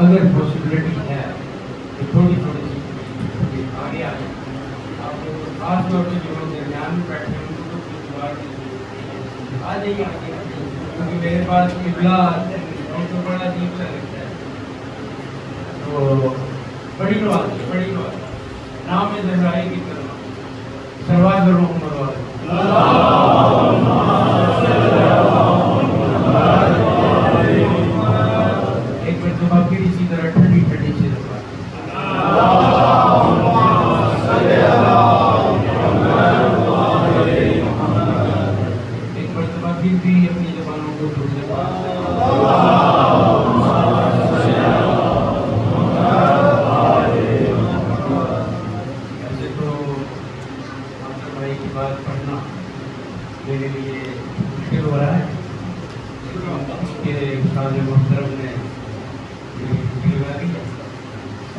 اگر پاسبلٹی ہے کہ تھوڑی تھوڑی سی آگے آ جائیں آپ لوگ خاص طور پہ جو لوگ درمیان میں بیٹھے ہیں ان کو کچھ دعا کی ضرورت ہے. آ جائیے آگے کیونکہ میرے پاس قبلہ تو بڑا عجیب سا لگتا ہے. تو بڑی نواز نام زہرائی کی طرف سروات محمد والے ایک مرتبہ پھر اسی طرح ٹھنڈی ٹھنڈی سے ایک مرتبہ پھر بھی اپنی زبانوں کو ایسے تو آپ بھائی کی بات پڑھنا میرے لیے مشکل ہو رہا ہے کہ استاد محترم نے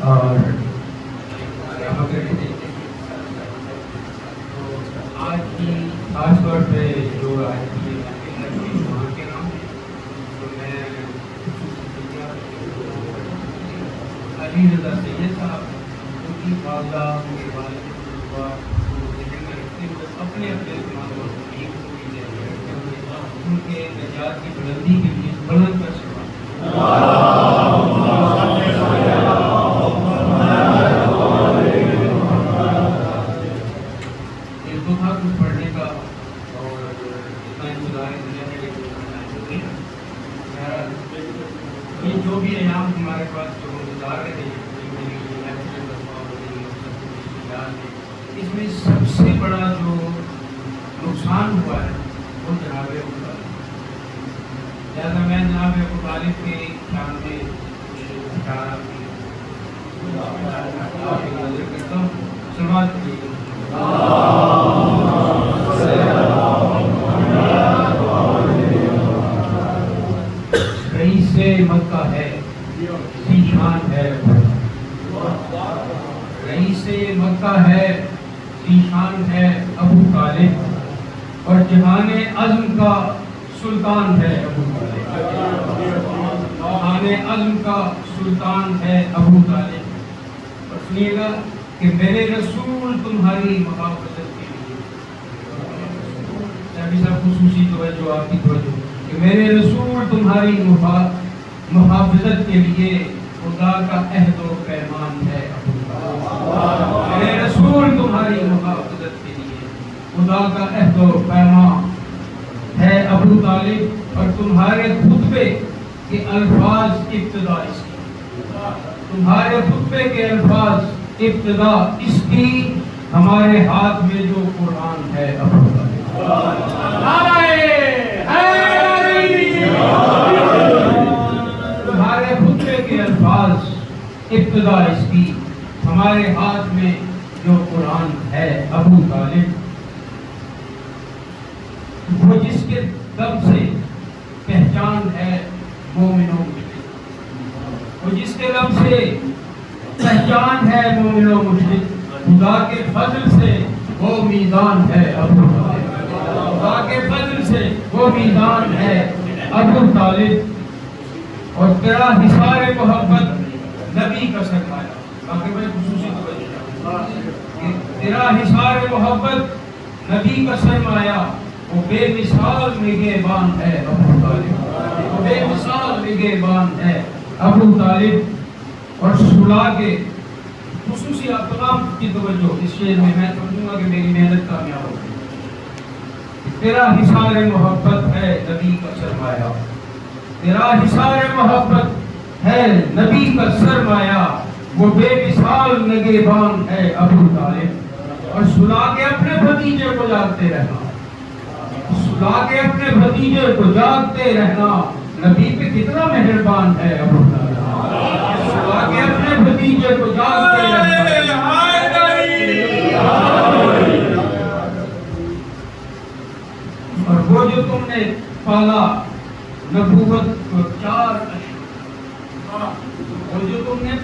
اور آج کی خاص طور پہ جو آج کی وہاں کے نام تو میں علی رضا سید صاحب ان کی والدہ میرے والد اپنے ان کے نجات کی بلندی کے لیے بلند کر پڑھنے کا اور اتنا انتظار یہ جو بھی انعام ہمارے پاس جو انتظار رہے اس میں سب سے بڑا جو نقصان ہوا ہے وہ جناب ابو طالب. لہٰذا میں جناب ابو طالب کے شان میں اشارہ کرتا ہوں. سلوات رئیس مکہ ہے ذیشان ہے رئیس مکہ ہے ذیشان ہے ابو طالب اور جہان عزم کا سلطان ہے ابو طالب. جہان عزم کا سلطان ہے ابو طالب. اور سنیے گا کہ میرے رسول تمہاری محافظت کے لیے صاحب خصوصی توجہ آپ کی توجہ کہ میرے رسول تمہاری محافظت کے لیے خدا کا عہد و پیمان ہے ابو طالب. میرے رسول تمہاری محافظت کے لیے خدا کا عہد و پیمان ہے ابو طالب. اور تمہارے خطبے کے الفاظ ابتدا اس کی تمہارے خطبے کے الفاظ ابتدا اس کی ہمارے ہاتھ میں جو قرآن ہے ابو طالب. تمہارے خطبے کے الفاظ ابتدا اس کی ہمارے ہاتھ میں جو قرآن ہے ابو طالب. وہ جس کے دم سے پہچان ہے مومنوں مشرک وہ جس کے دم سے پہچان ہے مومن و مشرک خدا کے فضل سے وہ میزان ہے ابو طالب. خدا کے فضل سے وہ میزان ہے ابو طالب. اور تیرا حصار محبت نبی کا سرمایہ باقی میں خصوصی توجہ تیرا حصار محبت نبی کا سرمایہ وہ بے مثال نگہبان ہے ابو طالب. وہ بے مثال نگہبان ہے ابو طالب. اور سلا کے خصوصی آپ تمام کی توجہ اس شعر میں سمجھوں گا کہ میری محنت کامیاب ہوگی. تیرا حصار محبت ہے نبی کا سرمایہ تیرا حصار محبت ہے نبی کا سرمایہ وہ بے مثال نگہبان ہے ابو طالب. اور سلا کے اپنے بھتیجے کو جاگتے رہنا سلا کے اپنے بھتیجے کو جاگتے رہنا نبی پہ کتنا مہربان ہے ابو طالب. سلا کے اپنے بھتیجے کو جاگتے رہنا. اور وہ جو تم نے پالا نبوت کو 4 اشہر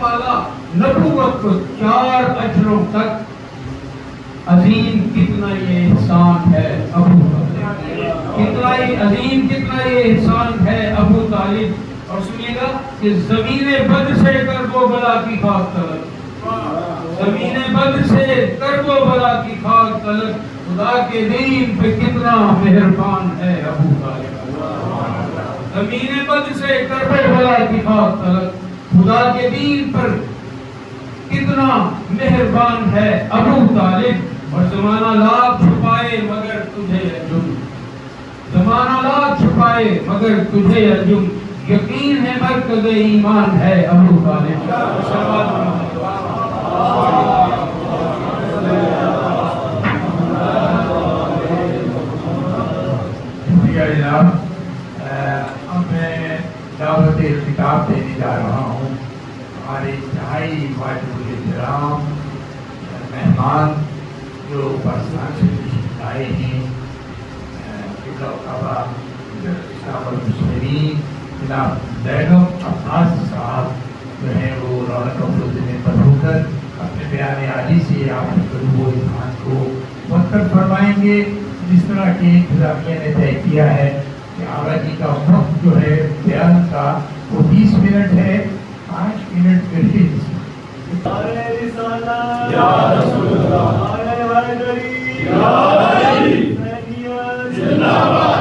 تعالیٰ نبوت کو 4 اجروں تک عظیم کتنا یہ احسان ہے ابو طالب، کتنا ہی عظیم کتنا یہ احسان ہے ابو طالب۔ اور سنیے گا کہ زمین بد سے کرب و بلا کی خاک طلب، زمین بد سے کرب و بلا کی خاک طلب، خدا کے دین پہ کتنا مہربان ہے ابو طالب۔ زمین بد سے کرب و بلا کی خاک طلب، خدا کے دین پر کتنا مہربان ہے ابو طالب۔ اور زمانہ لاکھ چھپائے مگر تجھے انجم، زمانہ لاکھ چھپائے مگر تجھے انجم، یقین ہے مرکز ایمان ہے ابو طالب۔ شکریہ جناب۔ اب میں دعوت خطاب دینے جا رہا ہوں ہمارے انتہائی واجب الاحترام مہمان جو پاکستان سے تشریف لائے ہیں، اسلام المسلمین جناب زینب عباس صاحب جو ہیں وہ رونق افروز میں پر ہو کر اپنے بیان عالی سے آپ کے قلوب و اذہان کو مؤثر فرمائیں گے، جس طرح کہ انتظامیہ نے طے کیا ہے کہ آغا جی کا وقت جو ہے بیان کا وہ 20 منٹ ہے، 5 منٹ پھر یا رسول اللہ یا علی زندہ باد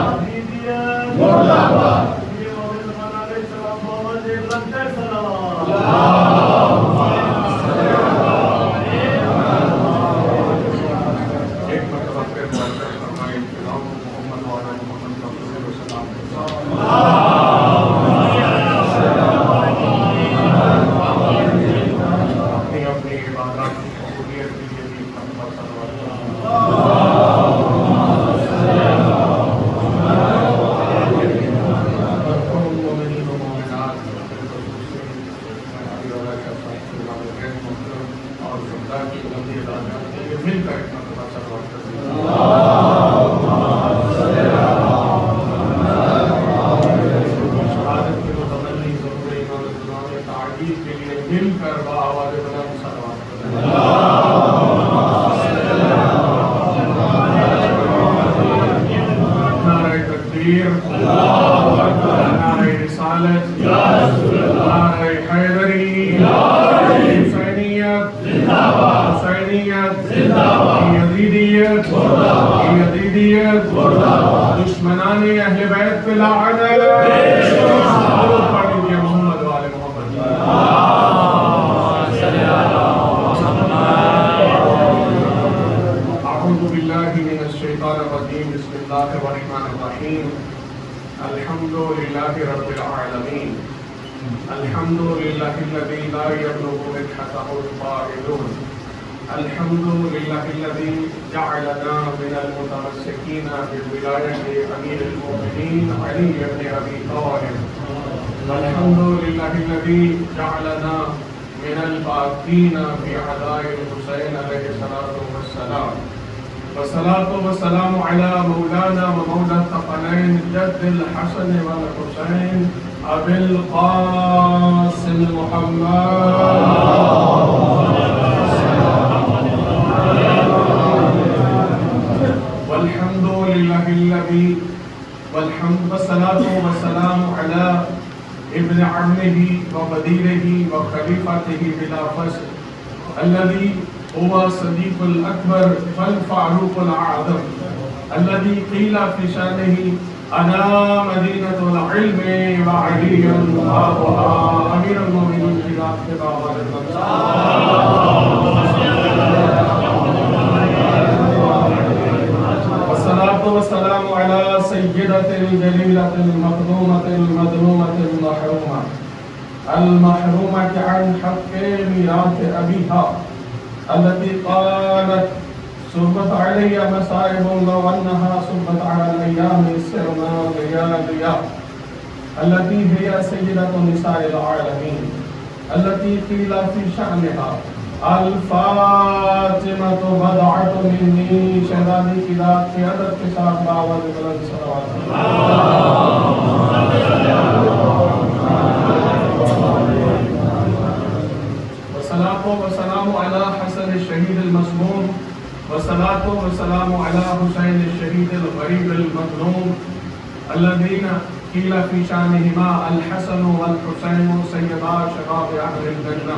مرد آباد۔ دشمنان اہل بیت پہ لعنت، درود پڑھ لیجیے محمد والے محمد۔ اعوذ باللہ من الشیطان الرجیم، بسم اللہ الرحمن الرحیم، الحمد للہ رب العالمین، الحمد للہ الذی لا یبلغ مدحتہ القائلون، الحمد للہ الذی جعلنا من المتمسکین بالولایۃ امیر المؤمنین علی بن ابی طالب، الحمد للہ الذی جعلنا من الباقین فی عزاء الحسین علیہ السلام، والصلاة والسلام علی مولانا ومولا الثقلین جد الحسن والحسین ابی القاسم محمد، والحمد لله الذي والصلاة والسلام على ابن عمه وبديله وخليفته بلا فصل الذي هو صديق الأكبر والفاروق الأعظم الذي قيل في شأنه أنا مدينة العلم وعلي بابها أمير المؤمنين في والصلاة والسلام على سيدة الجليلة المظلومة المظلومة المحرومة عن حق ميراث أبيها التي قالت صبت علي مصائب لو أنها صبت على الأيام سرنا لياليا، التي هي سيدة نساء العالمين، التي قيل في شأنها الفاطمة بضعة مني شهادي كذا قيادة كساب باوة بلد صلوات والسلام على حسين الشهيد الغريب المظلوم الذين قيل في شانهما الحسن والحسين سيدا شباب أهل الجنة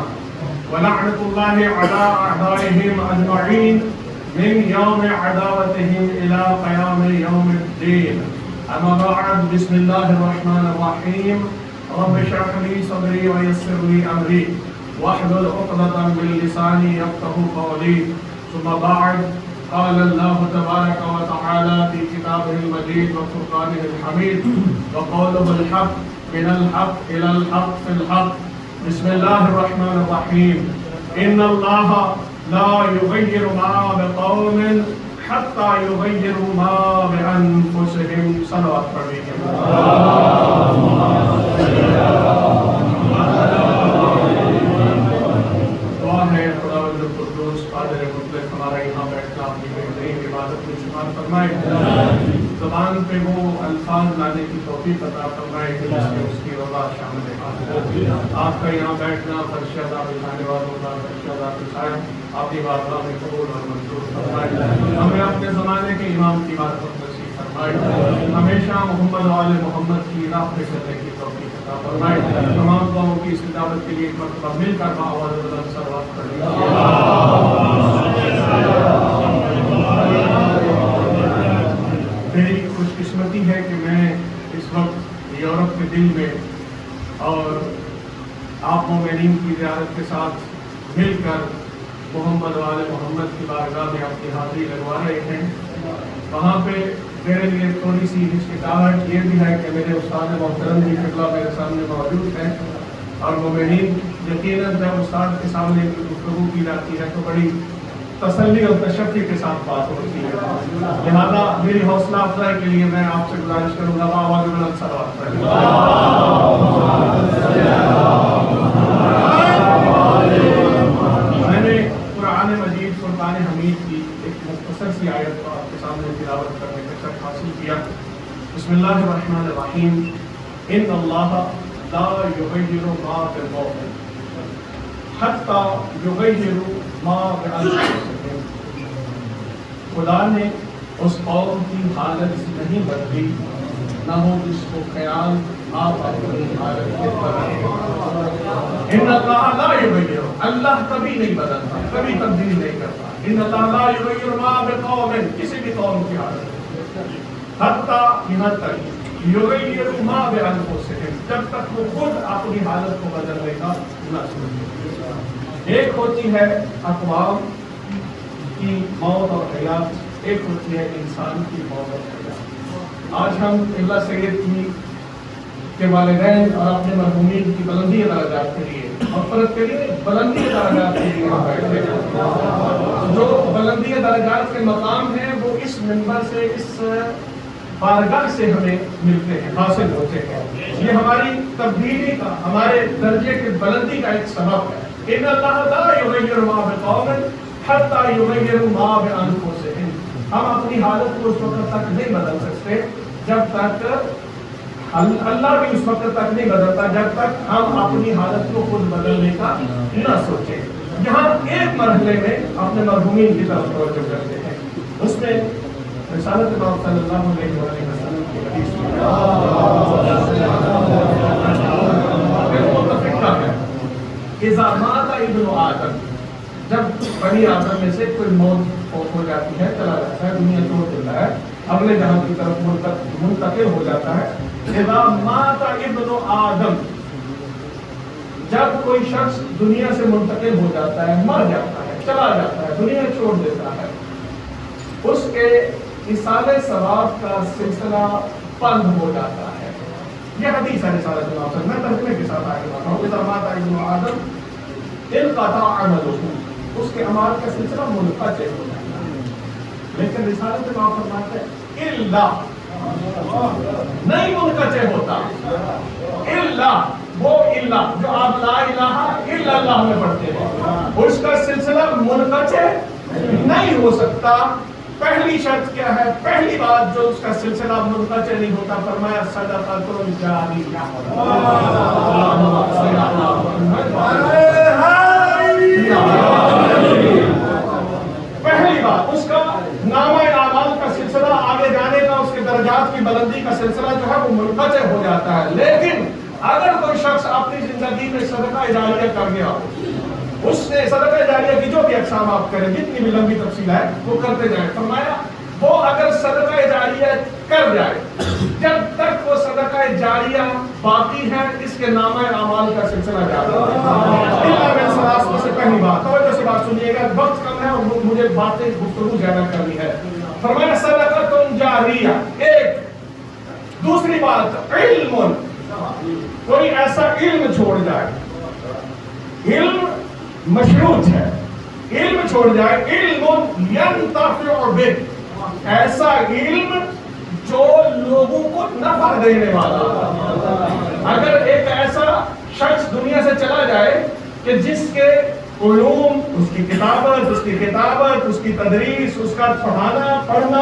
ولعنة الله على أعدائهم أجمعين من يوم عداوتهم إلى قيام يوم الدين. أما بعد، بسم الله الرحمن الرحيم. رب اشرح لي صدري ويسر لي أمري واحلل عقدة من لساني يفقهوا قولي. ثم بعد، قال الله تبارك وتعالى في كتابه المجيد وفرقانه الحميد وقوله الحق من الحق إلى الحق في الحق. بسم الله الرحمن الرحيم. إن الله لا يغير ما بقوم حتى يغيروا ما بأنفسهم. صلوات پڑھیے. دعا ہے خداوند القدوس قادر مطلق ہمارا یہاں بیٹھنا اپنی بہترین عبادت میں شمار فرمائے. زبان پہ وہ الفاظ لانے کی توفیق عطا فرمائے کہ جس میں اس کی رضا شامل ہے. آپ کا یہاں بیٹھنا فرشہ ادا بٹھانے والوں کا فرشہ ادا بٹھائے آپ کی بارگاہ میں قبول اور منظور فرمائے. ہمیں اپنے زمانے کے امام کی معرفت نصیب فرمائے. ہمیشہ محمد و آل محمد کی راہ پہ چلنے کی توفیق عطا فرمائے. تمام دعاؤں کی استجابت کے لیے ایک مرتبہ مل کر آواز بلند صلوات پڑھیں. میری خوش قسمتی ہے کہ میں اس وقت یورپ کے دل میں اور آپ مومنین کی زیارت کے ساتھ مل کر محمد والے محمد کی بارگاہ میں اپنی حاضری لگوا رہے ہیں. وہاں پہ میرے لیے تھوڑی سی ہچکچاہٹ یہ بھی ہے کہ میرے استاد محترم جی قبلہ میرے سامنے موجود ہیں اور مومنین یقیناً جب استاد کے سامنے گفتگو کی جاتی ہے تو بڑی تسلی اور تشفی کے ساتھ بات ہوتی ہے. لہذا میری حوصلہ افزائی کے لیے میں آپ سے گزارش کروں گا آواز بلند صلوات پڑھیں. میں نے قرآن مجید فرقان حمید کی ایک مختصر سی آیت کو آپ کے سامنے تلاوت کرنے کا شرف حاصل کیا. بسم اللہ الرحمن الرحیم. ان اللہ لا یغیر ما بقوم حتی یغیروا ما بانفسہم. خدا نے اس قوم کی حالت نہیں بدلی نہ ہو جس کو خیال آپ اپنی حالت کے بدلیں. ان اللہ لا یغیر، اللہ کبھی نہیں بدلتا، کبھی تبدیل نہیں کرتا. ان اللہ لا یغیر ما بقوم، کسی بھی قوم کی حالت حتی یہاں تک یغیروا ما بانفسہم، جب تک وہ خود اپنی حالت کو بدلنے کا نہ سوچے. ایک ہوتی ہے اقوام کی موت اور حیات، ایک ہوتی ہے انسان کی موت اور حیات. آج ہم قبلہ سید کے والدین اور اپنے مرحومین کی بلندی درجات کے لیے اور فرض کے لیے بلندی درجات کے لیے بیٹھے ہیں. جو بلندی درجات کے مقام ہیں وہ اس منبر سے، اس بارگاہ سے ہمیں ملتے ہیں، حاصل ہوتے ہیں. یہ ہماری تبدیلی کا، ہمارے درجے کے بلندی کا ایک سبب ہے. ان اللہ لا یغیر ما بقوم حتی یغیروا ما بانفسہم. ہم اپنی حالت کو اس وقت تک نہیں بدل سکتے جب تک اللہ بھی اس وقت تک نہیں بدلتا جب تک ہم اپنی حالت کو خود بدلنے کا نہ سوچیں. یہاں ایک مرحلے میں اپنے مرحومین کی طرف توجہ کرتے ہیں. اس میں رسالت امام صلی اللہ علیہ وسلم کی حدیث ہے اذا مات ابن آدم، جب بنی آدم میں سے کوئی موت ہو جاتی ہے، چلا جاتا ہے، دنیا چھوڑ دیتا ہے، اگلے جہاں کی طرف منتقل ہو جاتا ہے. اذا مات ابن آدم، جب کوئی شخص دنیا سے منتقل ہو جاتا ہے، مر جاتا ہے، چلا جاتا ہے، دنیا چھوڑ دیتا ہے، اس کے ایصال ثواب کا سلسلہ بند ہو جاتا ہے. یہ حدیث ہے رسالت امام صلی اللہ علیہ وسلم. میں ترجمے کے ساتھ آگے بڑھتا ہوں. اذا مات ابن آدم انقطع عملہ، اس کے اعمال کا سلسلہ منقطع ہو جاتا ہے. لیکن رسالت امام فرماتے ہیں الا، نہیں منقطع ہوتا، الا وہ الا جو آپ لا الہ الا اللہ میں پڑھتے ہیں، اس کا سلسلہ منقطع نہیں ہو سکتا. پہلی شرط کیا ہے؟ پہلی بات جو اس کا سلسلہ منقطع نہیں ہوتا، فرمایا صدقۃ جاریہ. پہلی بات اس کا باقی میں صدقہ جاریہ کر گیا ہو، اس نے صدقہ جاریہ کی جو بھی اقسام آپ کریں، جتنی بھی لمبی تفصیل ہے وہ کرتے جائیں. فرمایا وہ اگر صدقہ جاریہ کر جائے، جب تک وہ صدقہ جاریہ باقی ہے اس کے نامہ اعمال کا سلسلہ جاری ہے. سے پہلی بات، توجہ سے بات سنیے گا، وقت کم ہے اور مجھے باتیں گفتگو زیادہ کرنی ہے. فرمایا صدقہ جاریہ ایک. دوسری بات علم، کوئی ایسا علم چھوڑ جائے، علم مشروط ہے، علم چھوڑ جائے، علم ینتفع بہ، ایسا علم جو لوگوں کو نفع دینے والا. اگر ایک ایسا شخص دنیا سے چلا جائے کہ جس کے علوم، اس کی کتابت، اس کی کتابت، اس کی تدریس، اس کا پڑھنا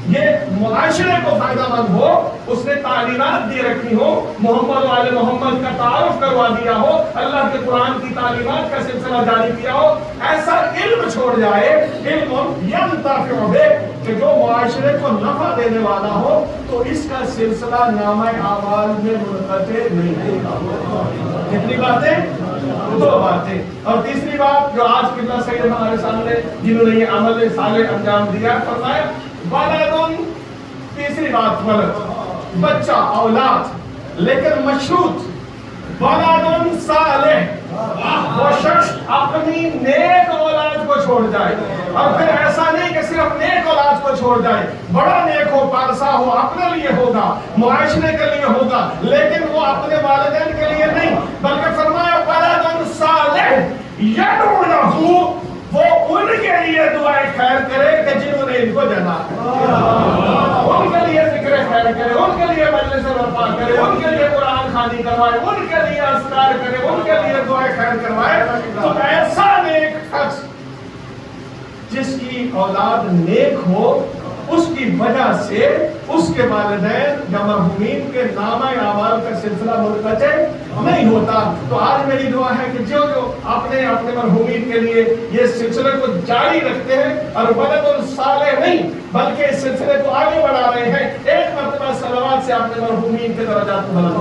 یہ معاشرے کو فائدہ مند ہو، اس نے تعلیمات دی رکھی ہو، محمد وآل محمد کا تعارف کروا دیا ہو، اللہ کے قرآن کی تعلیمات کا سلسلہ جاری کیا ہو، ایسا علم چھوڑ جائے، علم ینتفع بہ، کہ جو معاشرے کو نفع دینے والا ہو، تو اس کا سلسلہ نامہ اعمال میں منقطع نہیں ہوگا. کتنی باتیں؟ دو باتیں. اور تیسری بات جو آج قبلہ سید ہمارے سامنے جنہوں نے یہ عمل صالح انجام دیا، فرمایا ولد، تیسری بات ولد، بچہ، اولاد، لیکن مشروط ولد صالح، وہ شخص اپنی نیک اولاد کو چھوڑ جائے. اور پھر ایسا نہیں کہ صرف نیک اولاد کو چھوڑ جائے، بڑا نیک ہو، پارسا ہو، اپنے لیے ہوگا، معاشرے کے لیے ہوگا، لیکن وہ اپنے والدین کے لیے نہیں، بلکہ فرمایا ولد صالح یدعو لہ، وہ ان کے لیے دعائیں خیر کرے کہ جنہوں نے ان کو جنا ہے، ان کے لیے ذکر خیر کرے، ان کے لیے مجلس برپا کرے، ان کے لیے قرآن خوانی کروائے، ان کے لیے اذکار کرے، ان کے لیے دعائیں خیر کروائے. تو ایسا نیک شخص جس کی اولاد نیک ہو، اس کی وجہ سے اس کے والدین یا مرحومین کے نامہ اعمال کا سلسلہ منقطع نہیں ہوتا. تو آج میری دعا ہے کہ جو اپنے مرحومین کے لیے یہ سلسلے کو جاری رکھتے ہیں اور ولد صالح نہیں بلکہ اس سلسلے کو آگے بڑھا رہے ہیں، ایک مرتبہ صلوات سے اپنے مرحومین کے درجات کو بلند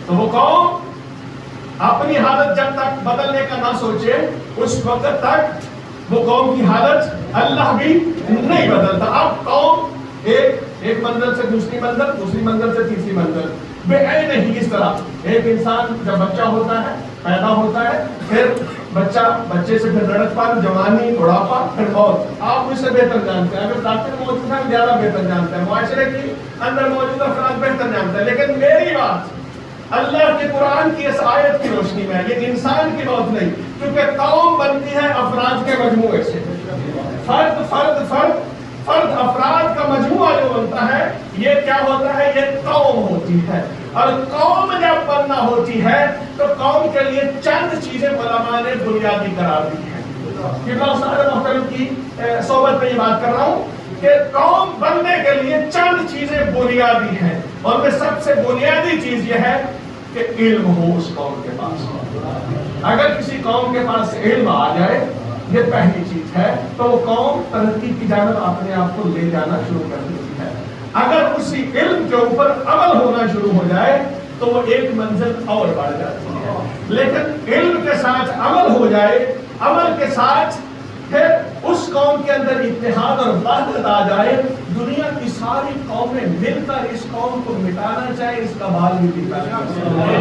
تو وہ قوم اپنی حالت جب تک بدلنے کا نہ سوچے، اس وقت تک وہ قوم کی حالت اللہ بھی نہیں بدلتا. اب قوم ایک منزل سے دوسری منزل، دوسری منزل سے تیسری منزل، بے نہیں. اس طرح ایک انسان جب بچہ ہوتا ہے، پیدا ہوتا ہے، پھر بچے سے پھر لڑکپن، جوانی، بڑھاپا، پھر موت. آپ مجھ سے بہتر جانتے ہیں، اگر ڈاکٹر موجود ہیں زیادہ بہتر جانتے ہیں، معاشرے کی اندر موجود افراد بہتر جانتے ہیں. لیکن میری بات اللہ کے قرآن کی اس آیت کی روشنی میں، یہ انسان کی موت نہیں، کیونکہ قوم بنتی ہے افراد کے مجموعے سے. فرد افراد کا مجموعہ جو بنتا ہے، یہ کیا ہوتا ہے؟ یہ قوم ہوتی ہے. اور قوم جب بننا ہوتی ہے تو قوم کے لیے چند چیزیں علماء نے بنیادی قرار دی ہیں. قبلہ استاد محترم کی صحبت میں یہ بات کر رہا ہوں کہ قوم بننے کے لیے چند چیزیں بنیادی ہیں، اور میں سب سے بنیادی چیز یہ ہے کہ علم ہو اس قوم کے پاس. اگر کسی قوم کے پاس علم آ جائے، یہ پہلی چیز ہے، تو وہ قوم ترقی کی جانب اپنے آپ کو لے جانا شروع کر دیتی ہے. اگر اسی علم کے اوپر عمل ہونا شروع ہو جائے تو وہ ایک منزل اور بڑھ جاتی ہے. لیکن علم کے ساتھ عمل ہو جائے، عمل کے ساتھ پھر اس قوم کے اندر اتحاد اور وحدت آ جائے، دنیا کی ساری قومیں مل کر اس قوم کو مٹانا چاہے، اس کا بال بھی بٹانا چاہے.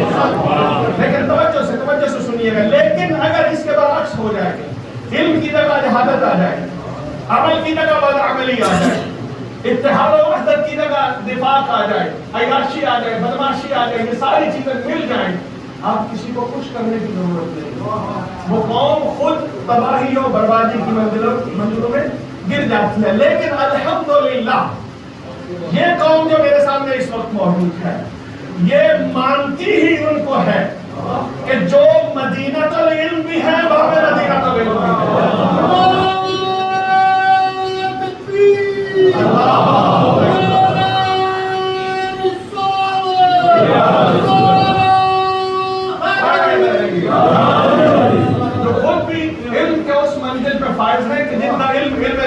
لیکن توجہ سے سنیے گا، لیکن اگر اس کے برعکس ہو جائے، علم کی جگہ جہالت آ جائے، عمل کی جگہ بدعملی آ جائے، اتحاد و وحدت کی جگہ نفاق آ جائے، عیاشی آ جائے، بدماشی آ جائے، یہ ساری چیزیں مل جائیں، آپ کسی کو کچھ کرنے کی ضرورت نہیں. وہ قوم خود تباہی اور بربادی کی منزلوں میں گر جاتی ہے. لیکن الحمدللہ یہ قوم جو میرے سامنے اس وقت موجود ہے، یہ مانتی ہی ان کو ہے کہ جو مدینہ العلم بھی ہے، باب مدینہ العلم بھی ہے. جو خود بھی علم کے اس منزل پہ فائز ہے کہ جن کا علم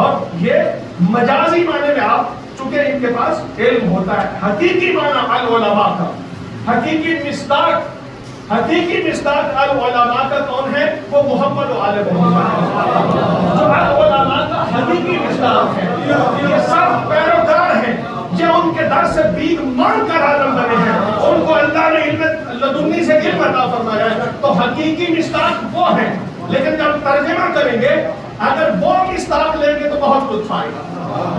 اور یہ مجازی معنی میں آپ چونکہ ان کے پاس علم ہوتا ہے. حقیقی معنی العلماء کا، حقیقی مصداق العلماء کا کون ہے؟ وہ محمد و آل محمد جو العلماء کا حقیقی مصداق ہے. یہ سب پیروکار ہیں، یہ ان کے در سے بیگ مان کر عالم بنے ہیں، ان کو اللہ نے علم لدنی سے علم عطا فرمایا ہے. تو حقیقی مصداق وہ ہیں. لیکن جب ترجمہ کریں گے اگر وہ مصداق لیں گے تو بہت لطف آئے گا،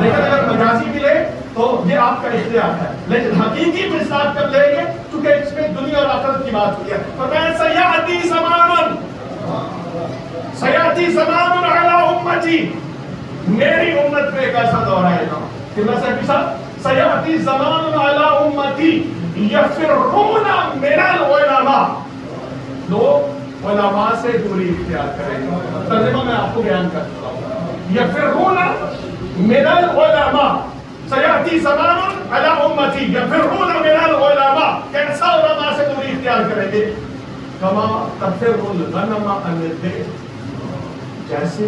لیکن اگر مجازی بھی لیں تو یہ آپ کا اختیار ہے. لیکن حقیقی مصداق جب لیں گے چونکہ اس میں دنیا اور آخرت کی بات ہوئی ہے. فرمایا سیاتی زمان علی امتی، میری امت پہ ایک ایسا دور آئے گا کہ میں سیاتی زمان علی امتی یفرون من العلماء، لوگ علماء سے دوری اختیار کریں گے. ترجمہ میں آپ کو بیان کر چکا ہوں. یفرون من العلماء، سیاتی زمان علی امتی یفرون من العلماء، کیسا علماء سے دوری اختیار کریں گے؟ کما تفر الغنم عن الذئب، جیسے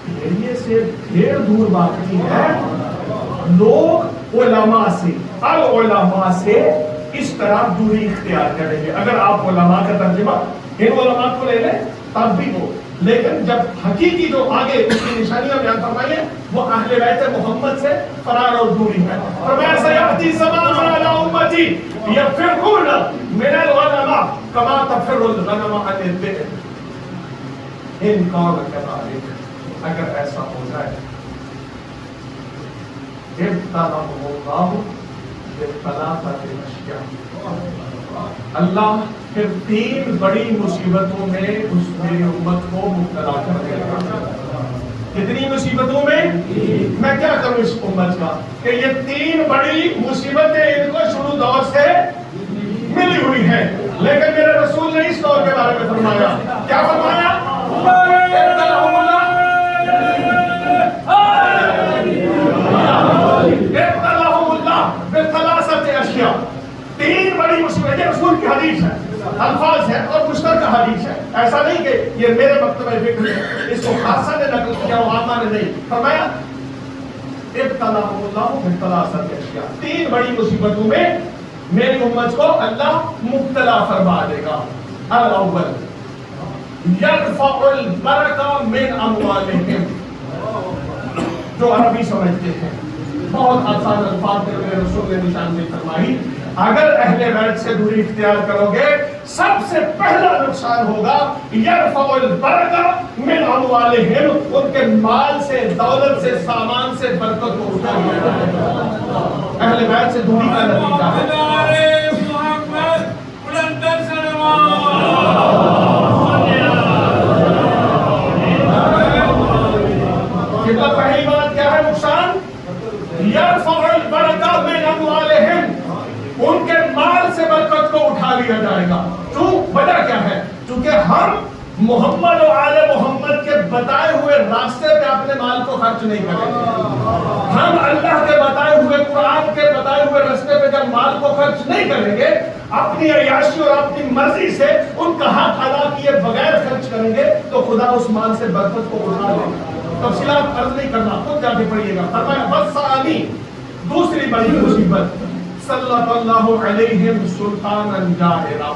بھیڑیے سے بھیڑ دور بھاگتی ہے، لوگ علماء سے العلماء سے اس طرح دوری اختیار کریں گے. اگر آپ علماء کا ترجمہ ان علماء کو لے لیں تب بھی ہو، لیکن جب حقیقی جو آگے اس کی نشانیاں بیان فرمائی ہیں وہ اہل بیت محمد سے فرار اور دوری ہے. فرمایا سیاتی زمان علی امتی یفرون من العلماء کما تفر الغنم عن الذئب. ان کان کذالک، اگر ایسا ہو جائے ابتلاهم اللہ بثلاثۃ اشیاء، اللہ پھر 3 بڑی مصیبتوں میں اس میری امت کو مبتلا کر دے گا. کتنی مصیبتوں میں؟ میں کیا کروں اس امت کا کہ یہ 3 بڑی مصیبتیں ان کو شروع دور سے ملی ہوئی ہیں. لیکن میرے رسول نے اس دور کے بارے میں فرمایا، کیا فرمایا؟ اشیاء، 3 بڑی مصیبتیں. یہ رسول کی حدیث ہے، الفاظ ہے اور مشترکہ حدیث ہے. ایسا نہیں کہ یہ میرے مکتبہ فکر ہے، اس کو خاصہ نے نقل کیا اور عامہ نے نہیں. فرمایا ابتلاهم اللہ بثلاثۃ اشیاء، 3 بڑی مصیبتوں میں میری امت کو اللہ مبتلا فرما دے گا. الاول یرفع البرکہ من اموالہم، جو عربی سمجھتے ہیں بہت آسان الفاظ میں میرے رسول نے نشاندہی فرمائی. اگر اہل بیت سے دوری اختیار کرو گے سب سے پہلا نقصان ہوگا یرفع البرکہ من اموالہم، ان کے مال سے، دولت سے، سامان سے برکت کو اٹھا لیا جائے گا. اہل بیت سے دوری کا نتیجہ ہے. پہلی بات کیا ہے نقصان؟ یرفع البرکہ من اموالہم، ان کے مال سے برکت کو اٹھا لیا جائے گا. کیوں؟ وجہ کیا ہے؟ چونکہ ہم محمد و آل محمد کے بتائے ہوئے راستے پہ اپنے مال کو خرچ نہیں کریں گے. ہم اللہ کے بتائے ہوئے، قرآن کے بتائے ہوئے راستے پہ جب مال کو خرچ نہیں کریں گے، اپنی عیاشی اور اپنی مرضی سے ان کا حق ادا کیے بغیر خرچ کریں گے تو خدا اس مال سے برکت کو اٹھا لے گا. تفصیلات عرض نہیں کرنا، خود جا کے پڑھیے گا. فرمایا والثانی، دوسری بڑی مصیبت، سلط اللہ علیہم سلطانا جائرا.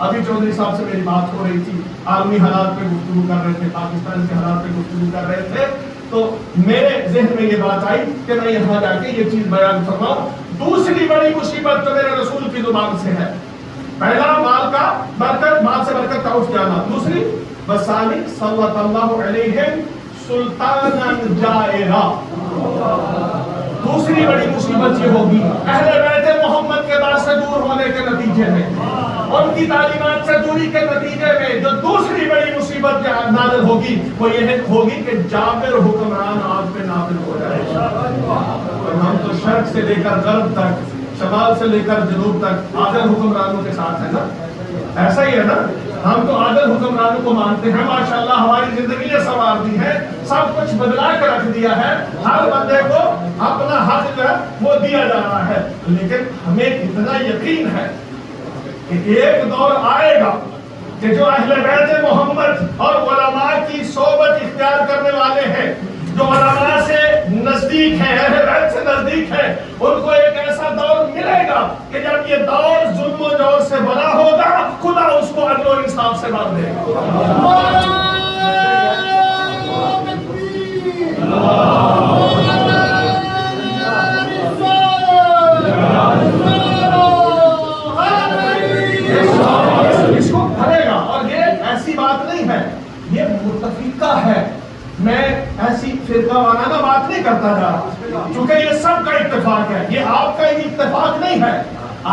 ابھی چودھری صاحب سے میری بات ہو رہی تھی، عالمی حالات پہ گفتگو کر رہے تھے، پاکستان کے حالات پہ گفتگو کر رہے تھے، تو میرے ذہن میں یہ بات آئی کہ میں یہاں جا کے یہ چیز بیان فرماؤں. دوسری بڑی مصیبت تو میرے رسول کی زبان سے ہے. پہلا مال کا برکت، مال سے برکت کا اٹھ جانا. دوسری والثانی سلط اللہ علیہم سلطانا جائرا. دوسری بڑی مصیبت یہ ہوگی اہل بیت محمد کے بعد سے دور ہونے کے نتیجے میں، ان کی تعلیمات سے دوری کے نتیجے میں جو دوسری بڑی مصیبت نازل ہوگی وہ یہ ہوگی کہ جابر حکمران آپ پہ نافذ ہو جائے گا. اور ہم تو شرق سے لے کر غرب تک، شمال سے لے کر جنوب تک عادل حکمرانوں کے ساتھ ہیں نا. ایسا ہی ہے نا، ہم تو عادل حکمرانوں کو مانتے ہیں. ماشاءاللہ ہماری زندگی نے سنوار دی ہے، سب کچھ بدلا کے رکھ دیا ہے، ہر بندے کو اپنا حق جو ہے وہ دیا جا رہا ہے. لیکن ہمیں اتنا یقین ہے کہ ایک دور آئے گا کہ جو اہل بیت محمد اور علماء کی صحبت اختیار کرنے والے ہیں، جو علماء سے نزدیک ہیں، اہل بیت سے نزدیک ہیں، ان کو ایک ایسا دور ملے گا کہ جب یہ دور ظلم و جور سے بنا ہوگا، خدا اس کو عدل و انصاف سے بھر دے گا۔ اس کو بھرے گا، اور یہ ایسی بات نہیں ہے، یہ متفقہ ہے۔ میں ایسی فرقہ وارانہ بات نہیں کرتا جا رہا، چونکہ یہ سب کا اتفاق ہے، یہ آپ کا ہی اتفاق نہیں ہے۔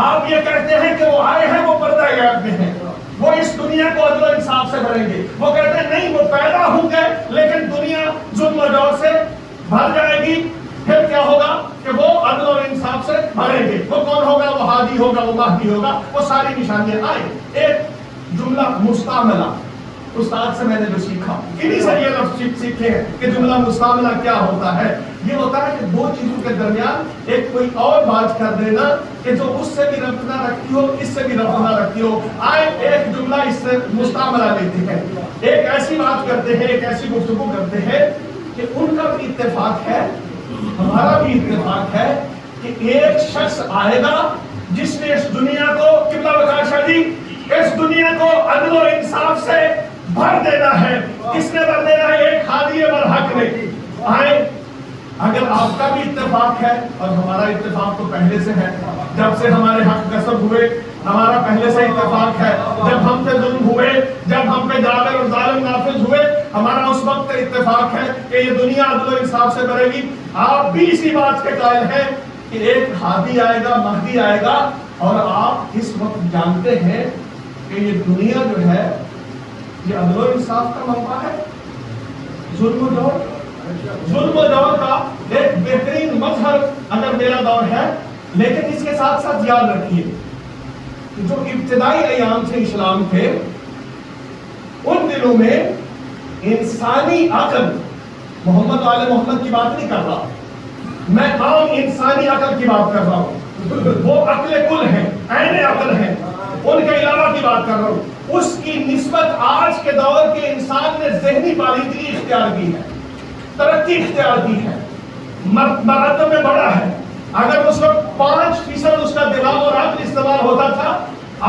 آپ یہ کہتے ہیں کہ وہ آئے ہیں، وہ پردہ غیب میں ہیں، وہ اس دنیا کو عدل و انصاف سے بھریں گے۔ وہ کہتے ہیں نہیں، وہ پیدا ہوں گے لیکن دنیا ظلم و جور سے بھر جائے گی، پھر کیا ہوگا کہ وہ عدل اور انصاف سے بھریں گے۔ وہ کون ہوگا؟ وہ ہادی ہوگا، وہ مہدی ہوگا، وہ ساری نشانیاں آئیں۔ ایک جملہ مستعملہ، استاد سے میں نے جو سیکھا، انہی سے یہ لفظ سیکھے ہیں کہ جملہ مستعملہ کیا ہوتا ہے۔ یہ ہوتا ہے کہ دو چیزوں کے درمیان ایک کوئی اور بات کر دینا کہ جو اس سے بھی ربط نہ رکھتی ہو، اس سے بھی ربط نہ رکھتی ہو۔ آئے ایک جملہ اس سے مستعملہ لیتے ہیں، ایک ایسی بات کرتے ہیں، ایک ایسی گفتگو کرتے ہیں کہ ان کا بھی اتفاق ہے، ہمارا بھی اتفاق ہے کہ ایک شخص آئے گا جس نے اس دنیا کو، قبلہ وقار شاہ جی، اس دنیا کو عدل و انصاف سے بھر دینا ہے۔ کس نے بھر دینا ہے؟ ایک ہادی برحق نے۔ آئے، اگر آپ کا بھی اتفاق ہے اور ہمارا اتفاق تو پہلے سے ہے، جب سے ہمارے حق غصب ہوئے ہمارا پہلے سے اتفاق ہے، جب ہم پہ ظلم ہوئے، جب ہم پہ جابر اور ظالم نافذ ہوئے، ہمارا اس وقت اتفاق ہے کہ یہ دنیا عدل و انصاف سے بھرے گی۔ آپ بھی اسی بات کے قائل ہیں کہ ایک ہادی آئے گا، مہدی آئے گا، اور آپ اس وقت جانتے ہیں کہ یہ دنیا جو ہے یہ عدل و انصاف کا منبع ہے۔ ظلم و جور کا ایک بہترین مظہر اگر میرا دور ہے، لیکن اس کے ساتھ ساتھ یاد رکھیے کہ جو ابتدائی ایام تھے اسلام کے، ان دنوں میں انسانی عقل، محمد آل محمد کی بات نہیں کر رہا، میں عام انسانی عقل کی بات کر رہا ہوں، وہ عقل کل ہیں، عین عقل ہیں، ان کے علاوہ کی بات کر رہا ہوں۔ اس کی نسبت آج کے دور کے انسان نے ذہنی بالیدگی اختیار کی ہے، ترقی اختیار کی ہے، مراتب میں بڑا ہے۔ اگر اس وقت 5% اس کا دماغ اور عقل استعمال ہوتا تھا،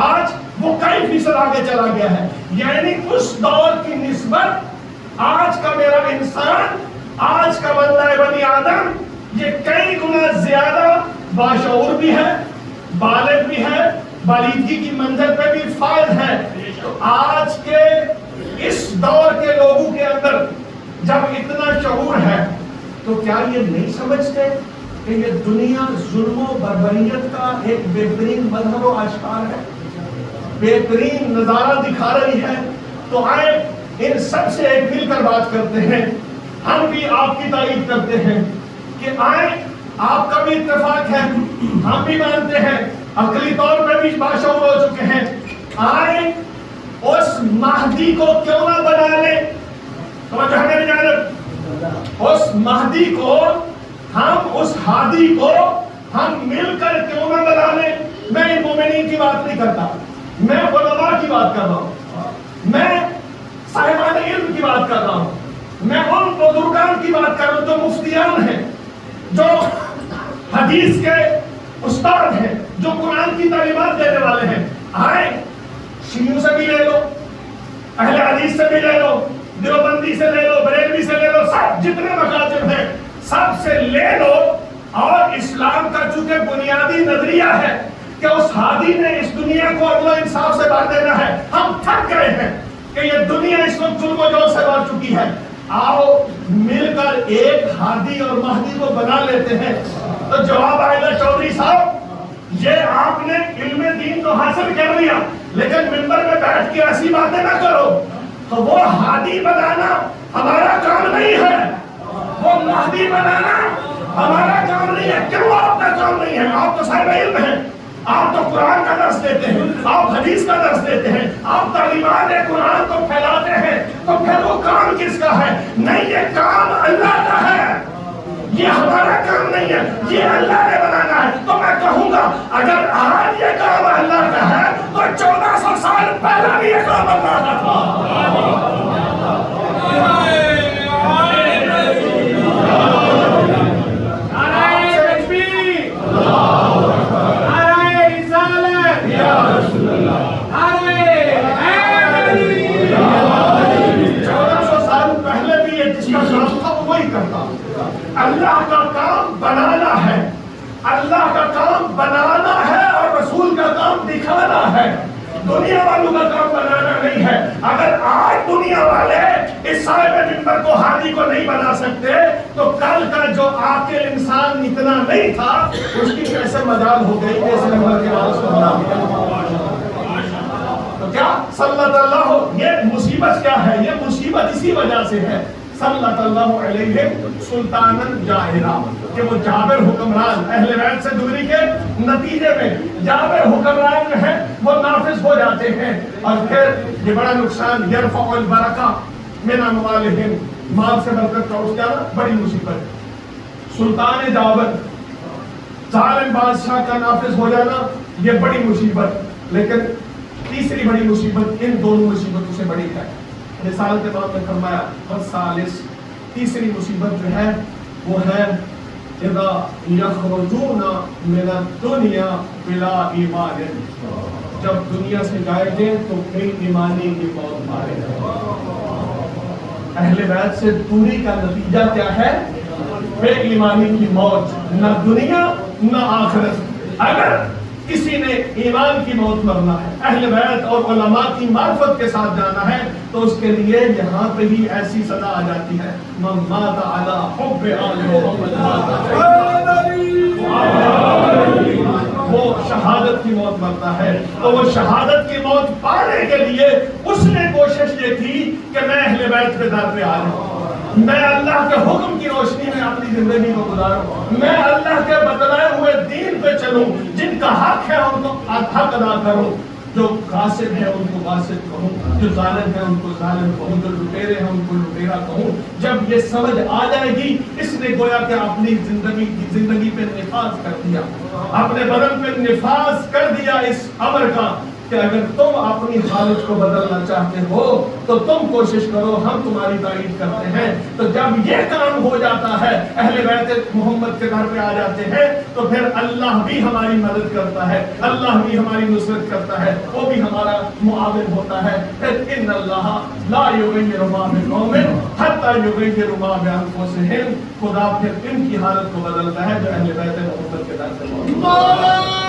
آج وہ کئی فیصد آگے چلا گیا ہے۔ یعنی اس دور کی نسبت آج کا میرا انسان، آج کا بندہ بنی آدم، یہ کئی گنا زیادہ باشعور بھی ہے، بالغ بھی ہے، بالیدگی کی منزل پہ بھی فائز ہے۔ تو آج کے اس دور کے لوگوں کے اندر جب اتنا شعور ہے تو کیا یہ نہیں سمجھتے کہ یہ دنیا ظلم و بربریت کا ایک بہترین مظہر و آشکار ہے، بہترین نظارہ دکھا رہی ہے؟ تو آئے ان سب سے ایک مل کر بات کرتے ہیں، ہم بھی آپ کی تائید کرتے ہیں کہ آئے، آپ کا بھی اتفاق ہے، ہم بھی مانتے ہیں، عقلی طور پہ بھی باشعور ہو چکے ہیں، آئے اس مہدی کو کیوں نہ بنا لیں؟ توجہ ہے میری جانب، اس مہدی کو ہم، اس ہادی کو ہم مل کر کیوں نہ بنا لیں؟ میں ان مومنین کی بات نہیں کرتا، میں علماء کی بات کر رہا ہوں، میں صاحبان علم کی بات کر رہا ہوں، میں ان بزرگان کی بات کر رہا ہوں جو مفتیان ہیں، جو حدیث کے استاد ہیں، جو قرآن کی تعلیمات دینے والے ہیں۔ آئے، شیعوں سے بھی لے لو، اہل حدیث سے بھی لے لو، دیوبندی سے لے لو، بریلوی سے لے لو، سب جتنے مکاتب ہیں سب سے لے لو، اور اسلام کا چونکہ بنیادی نظریہ ہے کہ اس ہادی نے اس دنیا کو عدل و انصاف سے بھر دینا ہے۔ ہم تھک گئے ہیں کہ یہ دنیا اس وقت ظلم و جور سے بھر چکی ہے، آؤ مل کر ایک ہادی اور مہدی کو بنا لیتے ہیں۔ تو جواب آئے گا چودھری صاحب، یہ آپ نے علم دین تو حاصل کر لیا، لیکن منبر میں بیٹھ کے ایسی باتیں نہ کرو۔ تو وہ ہادی بنانا ہمارا کام نہیں ہے، وہ مہدی بنانا ہمارا کام نہیں ہے۔ کیوں آپ کا کام نہیں ہے؟ آپ تو صاحب علم ہیں، آپ تو قرآن کا درس دیتے ہیں، آپ حدیث کا درس دیتے ہیں، آپ تعلیمات قرآن کو پھیلاتے ہیں، تو پھر وہ کام کس کا ہے؟ نہیں، یہ کام اللہ کا ہے، یہ ہمارا کام نہیں ہے، یہ اللہ نے بنانا ہے۔ تو میں کہوں گا اگر آج یہ کام اللہ کا ہے تو 1400 سال پہلے بھی یہ کام اللہ کا تھا۔ اللہ کا کام بنانا ہے اور رسول کا کام دکھانا ہے، دنیا والوں کا کام بنانا نہیں ہے۔ اگر آج دنیا والے اس صاحب منبر کو ہادی کو نہیں بنا سکتے تو کل کا جو عاقل انسان اتنا نہیں تھا اس کی کیسے مجال ہو گئی کہ اس منبر کے وارث کو بنا دیا؟ تو کیا صلی اللہ، یہ مصیبت کیا ہے؟ یہ مصیبت اسی وجہ سے ہے صلی اللہ علیہ سلطانن جاہرہ، کہ وہ جابر حکمران اہل بیت سے دوری کے نتیجے میں جابر حکمران جو ہے وہ نافذ ہو جاتے ہیں، اور پھر یہ بڑا نقصان یرفع البرکہ من اموالہم، مال سے برکت کا اس کا بڑی مصیبت۔ سلطان جابر ظالم بادشاہ کا نافذ ہو جانا یہ بڑی مصیبت، لیکن تیسری بڑی مصیبت ان دونوں مصیبتوں سے بڑی ہے۔ رسالت کے بعد میں فرمایا والثالث، تیسری مصیبت جو ہے وہ ہے اذا یخرجون من الدنیا بلا ایمان، جب دنیا سے جائیں گے تو بے ایمانی کی موت مارے گا۔ اہل بیت سے دوری کا نتیجہ کیا ہے؟ بے ایمانی کی موت، نہ دنیا نہ آخرت۔ اگر کسی نے ایمان کی موت مرنا ہے، اہل بیت اور علماء کی معرفت کے ساتھ جانا ہے، تو اس کے لیے یہاں پہ ہی ایسی صدا آ جاتی ہے من مات علی حب آل محمد، وہ شہادت کی موت مرتا ہے۔ تو وہ شہادت کی موت پانے کے لیے اس نے کوشش یہ کی کہ میں اہل بیت کے در پہ آ جاؤں، میں اللہ کے حکم کی روشنی میں اپنی زندگی کو گزاروں، میں اللہ کے بتلائے ہوئے دین پہ چلوں، جن کا حق ہے ان کو حق ادا کروں، جو غاصب ہے ان کو غاصب کہوں، جو ظالم ہے ان کو ظالم کہوں، جو لٹیرے ہیں ان کو لٹیرا کہوں۔ جب یہ سمجھ آ جائے گی، اس نے گویا کہ اپنی زندگی پہ نفاذ کر دیا، اپنے بدن پہ نفاذ کر دیا اس امر کا کہ اگر تم اپنی حالت کو بدلنا چاہتے ہو تو تم کوشش کرو، ہم تمہاری تائید کرتے ہیں۔ تو جب یہ کام ہو جاتا ہے، اہل بیت محمد کے گھر پہ آ جاتے ہیں، تو پھر اللہ بھی ہماری مدد کرتا ہے، اللہ بھی ہماری نصرت کرتا ہے، وہ بھی ہمارا معاون ہوتا ہے۔ پھر ان اللہ لا یغیر ما بقوم حتی یغیر ما بانفسہم، خدا پھر ان کی حالت کو بدلتا ہے جو اہل بیت محمد کے گھر سے موجود ہے۔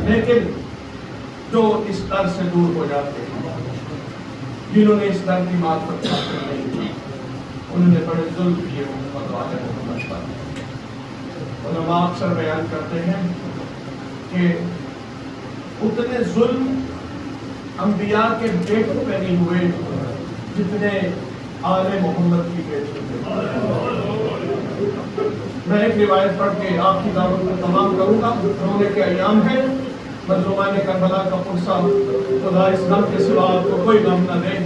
لیکن جو اس در سے دور ہو جاتے ہیں، جنہوں نے اس در کی معرفت حاصل نہیں کی، انہوں نے بڑے ظلم کیے محمد واجب محمد پر۔ علماء اکثر بیان کرتے ہیں کہ اتنے ظلم انبیاء کے بیٹوں پہ نہیں ہوئے جتنے آل محمد کی بیٹی پہ۔ میں ایک روایت پڑھ کے آپ کی دعوت کو تمام کروں گا۔ رونے کے ایام ہیں، مظلومان کربلا کا پرسہ، خدا اس غم کے سوا آپ کو کوئی غم نہ دے۔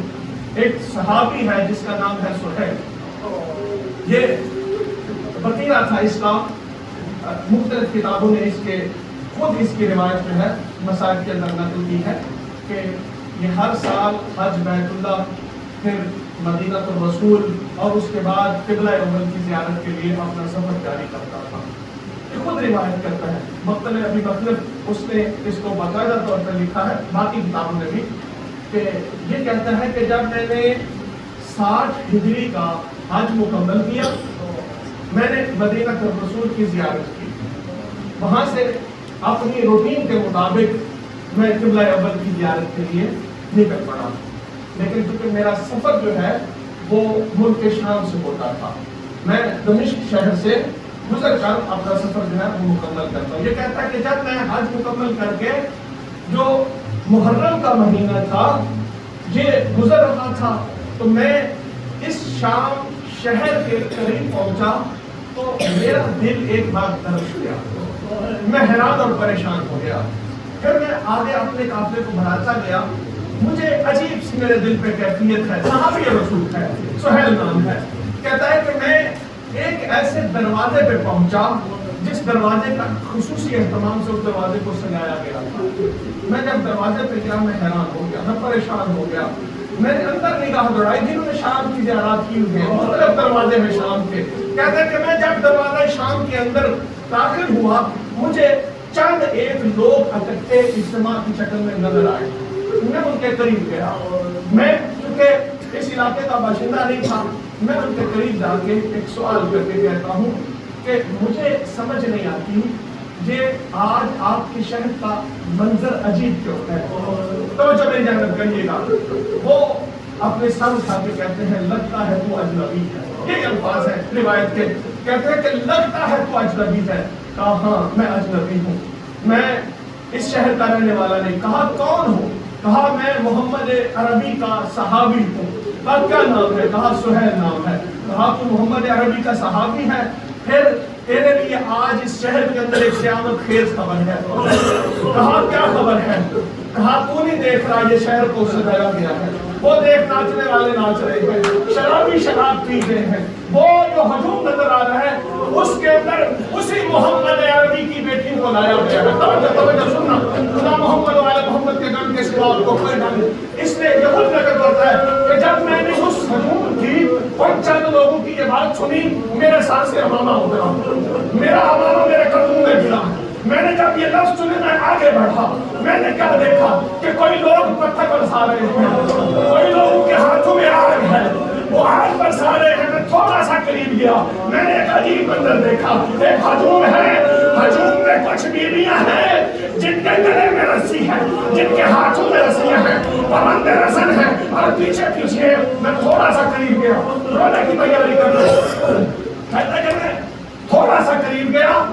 ایک صحابی ہے جس کا نام ہے سہیل، یہ وطیرہ تھا اس کا، مختلف کتابوں نے اس کے خود اس کی روایت جو ہے مسائل کے اندر نقل کی ہے کہ یہ ہر سال حج بیت اللہ، پھر مدینہ الرسول اور اس کے بعد قبلہ اول کی زیارت کے لیے اپنا سفر جاری کرتا تھا۔ یہ خود روایت کرتا ہے، مختلف ابھی مطلب اس نے اس کو باقاعدہ طور پر لکھا ہے باقی کتابوں نے بھی، کہ یہ کہتا ہے کہ جب میں نے 60 ہجری کا حج مکمل کیا، میں نے مدینہ الرسول کی زیارت کی، وہاں سے اپنی روٹین کے مطابق میں قبلہ اول کی زیارت کے لیے نکل پڑا، لیکن کیونکہ میرا سفر جو ہے وہ ملک شام سے ہوتا تھا، میں دمشق شہر سے گزر کر اپنا سفر جو ہے وہ مکمل کرتا ہوں۔ یہ کہتا ہے کہ جب میں حج مکمل کر کے جو محرم کا مہینہ تھا یہ گزر رہا تھا، تو میں اس شام شہر کے قریب پہنچا تو میرا دل ایک بار دھڑک گیا، میں حیران اور پریشان ہو گیا۔ پھر میں آگے اپنے قافلے کو بڑھاتا گیا، مجھے عجیب سی میرے دل پہ کیفیت ہے، صحابی رسول ہے، سہیل نام ہے، کہتا ہے کہ میں ایک ایسے دروازے پہ پہنچا جس دروازے کا خصوصی اہتمام سے اس دروازے کو سجایا گیا تھا۔ میں جب دروازے پہ گیا میں حیران ہو گیا، میں پریشان ہو گیا، میں نے اندر نگاہ دوڑائی، جنہوں نے شام کی زیارات کی ہوئی ہیں مختلف دروازے میں شام کے، کہتے ہیں کہ میں جب دروازہ شام کے اندر داخل ہوا، مجھے چند ایک لوگ اکٹھے اجتماع کی شکل میں نظر آئے. میں ان کے قریب گیا. میں چونکہ اس علاقے کا باشندہ نہیں تھا, میں ان کے قریب جا کے ایک سوال کر کے کہتا ہوں کہ مجھے سمجھ نہیں آتی یہ آج آپ کے شہر کا منظر عجیب کیوں ہے. توجہ میری جانب کریے گا. وہ اپنے سر اٹھا کے کہتے ہیں لگتا ہے تو اجنبی ہے. یہ الفاظ ہیں روایت کے. کہتے ہیں کہ لگتا ہے تو اجنبی ہے. کہا ہاں میں اجنبی ہوں, میں اس شہر کا رہنے والا نہیں. کہا کون ہوں؟ کہا میں محمد عربی کا صحابی ہوں. کہا کیا نام ہے؟ کہا سہیل نام ہے. کہا تو محمد عربی کا صحابی ہے, پھر تیرے لیے آج اس شہر کے اندر ایک قیامت خیز خبر ہے. کہا کیا خبر ہے؟ کہا تو نہیں دیکھ رہا یہ شہر کو سجایا گیا ہے, وہ دیکھ ناچنے والے ناچ رہے ہیں, شرابی شراب پی رہے ہیں, وہ جو ہجوم نظر آ رہا ہے اس کے اندر اسی محمد عربی کی بیٹی کو لایا گیا ہے. توجہ سننا, خدا محمد والے محمد کے غم کے سوا کو کوئی نہ. اس نے یہ خود نقل کرتا ہے کہ جب میں نے اس ہجوم کی اور چند لوگوں کی یہ بات سنی, میرے ساتھ سے امامہ اترا, میرا امامہ میرے قدموں میں گرا. میں نے جب یہ لفظ سنے میں آگے بڑھا. میں نے کیا دیکھا کہ کوئی لوگ پتھر برسا رہے ہیں, کوئی لوگوں کے ہاتھوں میں آگ ہے, وہ آگ برسا رہے ہیں. میں تھوڑا سا قریب گیا, میں نے ایک عجیب منظر دیکھا. ایک ہجوم ہے, ہجوم میں کچھ بیویاں ہیں جن کے گلے میں رسی ہے, جن کے ہاتھوں میں رسیاں ہیں, پابند رسن ہے, اور پیچھے پیچھے. میں تھوڑا سا قریب گیا, رونے کی تیاری کر رہا. کہتا کہ میں تھوڑا سا قریب گیا,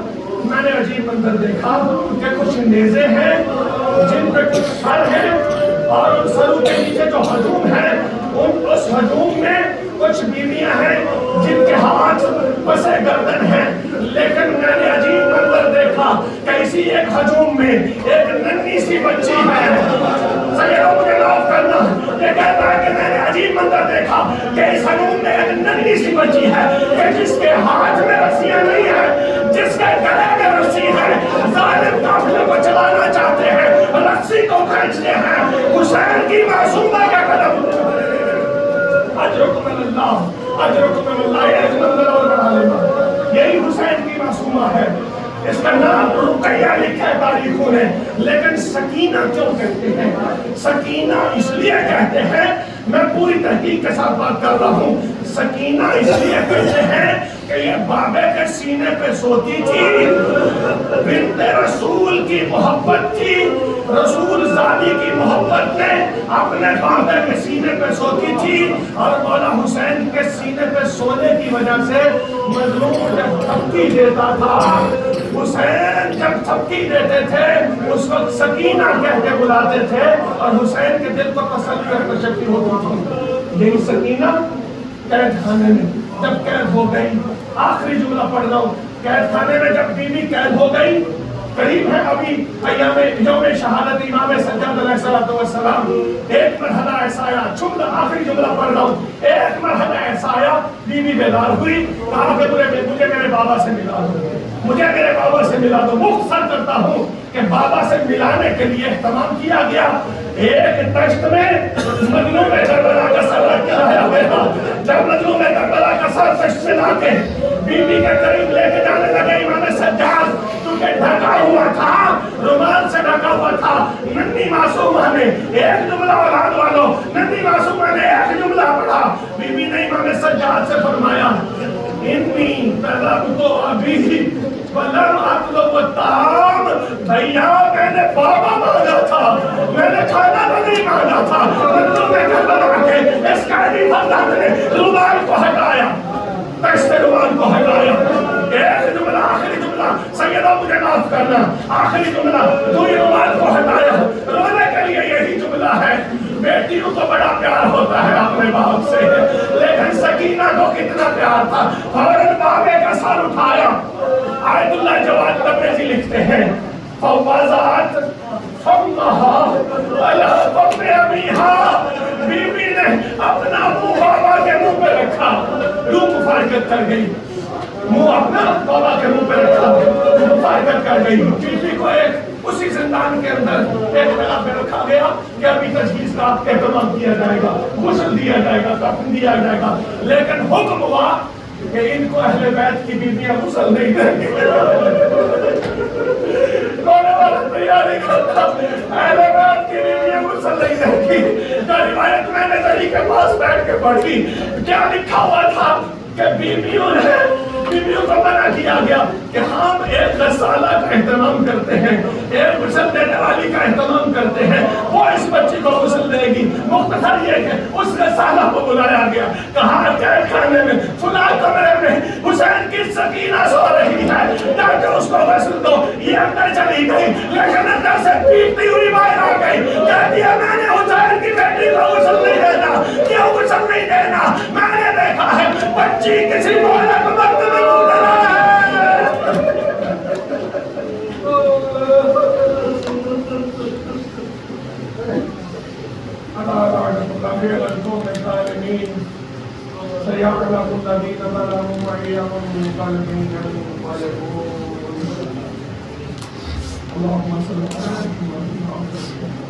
میں نے عجیب منظر دیکھا کہ کچھ نیزے ہیں جن پہ کچھ سر ہیں, اور ان سروں کے نیچے جو ہجوم ہے اس ہجوم میں کچھ بیویاں ہیں جن کے ہاتھ پسے گردن ہیں. لیکن میں نے عجیب منظر دیکھا کہ اسی ایک ہجوم میں ایک ننھی سی بچی ہے. سیدوں مجھے معاف کرنا, یہ کہتا ہے کہ میں نے عجیب منظر دیکھا کہ اس ہجوم میں ایک ننھی سی بچی ہے کہ جس کے ہاتھ میں رسیاں نہیں ہیں, جس کے گلے میں رسی ہے. ظالم قافلے کو چلانا چاہتے ہیں, رسی کو کھینچتے ہیں. حسین کی معصومہ کا قدم. اجرکم اللہ, اجرکم اللہ. ایک منظر اور بڑھا لینا, یہی حسین کی معصومہ ہے. اس کا نام رقیہ لکھا ہے تاریخوں نے, لیکن سکینہ کیوں کہتے ہیں؟ سکینہ اس لیے کہتے ہیں, میں پوری تحقیق کے ساتھ بات کر رہا ہوں. سکینہ اس لیے کہتے ہیں کہ یہ بابے کے سینے پہ سوتی تھی, بنت رسول کی محبت تھی. رسول زادی کی محبت میں اپنے بابے کے سینے پہ سوتی تھی, اور مولا حسین کے سینے پہ سونے کی وجہ سے مظلوم جب تھپکی دیتا تھا, حسین جب تھپکی دیتے تھے اس وقت سکینہ کہہ کے بلاتے تھے, اور حسین کے دل کو تسلی اور تشفی ہوتی تھی. یہی سکینہ قید خانے میں جب قید ہو گئی, آخری جملہ پڑھ رہا ہوں, قید خانے میں جب بیوی قید ہو گئی, قریب ہے ابھی ایام یوم شہادت امام سجاد علیہ السلام, ایک مرحلہ ایسا آیا, جملہ آخری جملہ پڑھ رہا ہوں, ایک مرحلہ ایسا آیا, بیوی بیدار ہوئی, کہا کہ مجھے میرے بابا سے ملا دو, مجھے میرے بابا سے ملا دو. مختصر کرتا ہوں کہ بابا سے ملانے کے لیے اہتمام کیا گیا. ایک دشت میں مظلوم کربلا کا سر رکھ کے لایا گیا. جب مظلوم کربلا کا سر دشت میں لا کے بیوی کے قریب لے کے جانے لگے امام سجاد, کیونکہ ڈھکا ہوا تھا, رومال سے ڈھکا ہوا تھا. ننھی معصومہ نے ایک جملہ, اولاد والوں, ننھی معصومہ نے ایک جملہ پڑھا. بیوی نے امام سجاد سے فرمایا, انی طلبت ابی ولم اطلب الطعام. بھیا میں نے بابا مانگا تھا, میں نے کھانا نہیں مانگا تھا. مظلوم کربلا کے اس قیدی فرزند نے رومال کو ہٹایا, دشت رومال کو ہٹایا. ایک جملہ, آخری جملہ, سیدہ مجھے معاف کرنا, آخری جملہ, تو یہ رومال کو ہٹایا. رونے کے لیے یہی جملہ ہے. بیٹیوں کو بڑا پیار ہوتا ہے اپنے باپ سے, لیکن سکینہ کو کتنا پیار تھا. فوراً بابے کا سر اٹھایا. آیت اللہ جواد تبریزی لکھتے ہیں, فوازات فمہا علی فم ابیہا, بیوی نے اپنا منہ بابا کے منہ پہ رکھا, روح مفارقت کر گئی. منہ اپنا بابا کے منہ پہ رکھا, مفارقت کر گئی. بیوی کو ایک اسی زندان کے اندر ایک جگہ پہ رکھا گیا کہ ابھی تجہیز کا اہتمام کیا جائے گا, غسل دیا جائے گا, کفن دیا جائے گا. لیکن حکم ہوا کہ ان کو اہل بیت کی بیویاں غسل نہیں دیں گے. تیاری کرتا. اہل بیت کی بیویاں غسل نہیں دیتی. جو روایت میں نے نبی کے پاس بیٹھ کے پڑھی, کیا لکھا ہوا تھا کہ بیویوں کو منع کیا گیا کہ ہم ایک غسالہ کا اہتمام کرتے ہیں, ایک غسل دینے والی کا اہتمام کرتے ہیں, وہ اس بچی کو غسل دے گی. مختصر یہ کہ اس غسالہ کو بلایا گیا, کہا قید خانے میں فلاں کمرے میں حسین کی سکینہ سو رہی ہے, جا کے اس کو غسل دو. یہ اندر چلی گئی, لیکن اندر سے پیٹتی ہوئی باہر آ گئی, کہتی ہے میں نے حسین کی بیٹی کو غسل نہیں دینا. کیوں غسل نہیں دینا؟ میں نے دیکھا ہے بچی کسی مولک مرد میں مبتلا ہے. اللهم صل على محمد